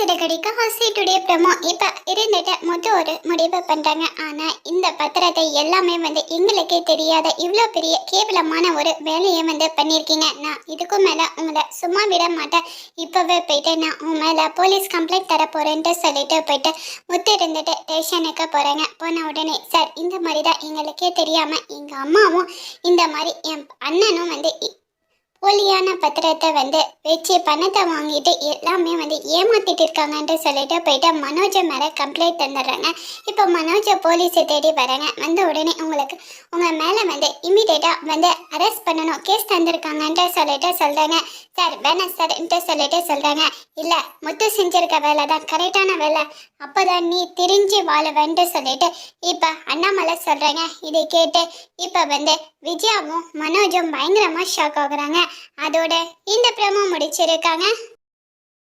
Siragadikka ஹாசிட்டுடைய promo இப்போ இருந்துட்டு ஒரு முடிவு பண்ணுறாங்க. ஆனால் இந்த பத்திரத்தை எல்லாமே எங்களுக்கே தெரியாத இவ்வளோ பெரிய கேவலமான ஒரு வேலையை பண்ணியிருக்கீங்க. நான் இதுக்கும் மேலே உங்களை சும்மா விட மாட்டேன். இப்போவே போயிட்டு நான் உன் மேலே போலீஸ் கம்ப்ளைண்ட் தர போகிறேன்ட்டு சொல்லிட்டு போயிட்டு முத்து இருந்துட்டு ஸ்டேஷனுக்கு போகிறாங்க. போன உடனே சார் இந்த மாதிரி தான் எங்களுக்கே தெரியாமல் எங்கள் அம்மாவும் இந்த மாதிரி என் அண்ணனும் போலியான பத்திரத்தை வச்சு பணத்தை வாங்கிட்டு எல்லாமே ஏமாத்திட்டு இருக்காங்கன்ட்டு சொல்லிட்டு போயிட்டு மனோஜை மேலே கம்ப்ளைண்ட் தந்துடுறாங்க. இப்போ மனோஜை போலீஸை தேடி வராங்க. வந்த உடனே உங்கள் மேலே இமீடியட்டாக அரெஸ்ட் பண்ணணும், கேஸ் தந்திருக்காங்கன்ட்டு சொல்லிட்டு சொல்கிறாங்க. சார் வேணாம் சார்ன்ட்டு சொல்லிட்டு சொல்கிறாங்க. இல்லை முத்து செஞ்சிருக்க வேலை தான் கரெக்டான வேலை, அப்போ தான் நீ திரிஞ்சு வாழவேன்ட்டு சொல்லிட்டு இப்போ அண்ணாமலை சொல்கிறாங்க. இதை கேட்டு இப்போ விஜயாவும் மனோஜும் பயங்கரமாக ஷாக் ஆகுறாங்க. அதோட இந்த ப்ரோமோ முடிச்சிருக்காங்க.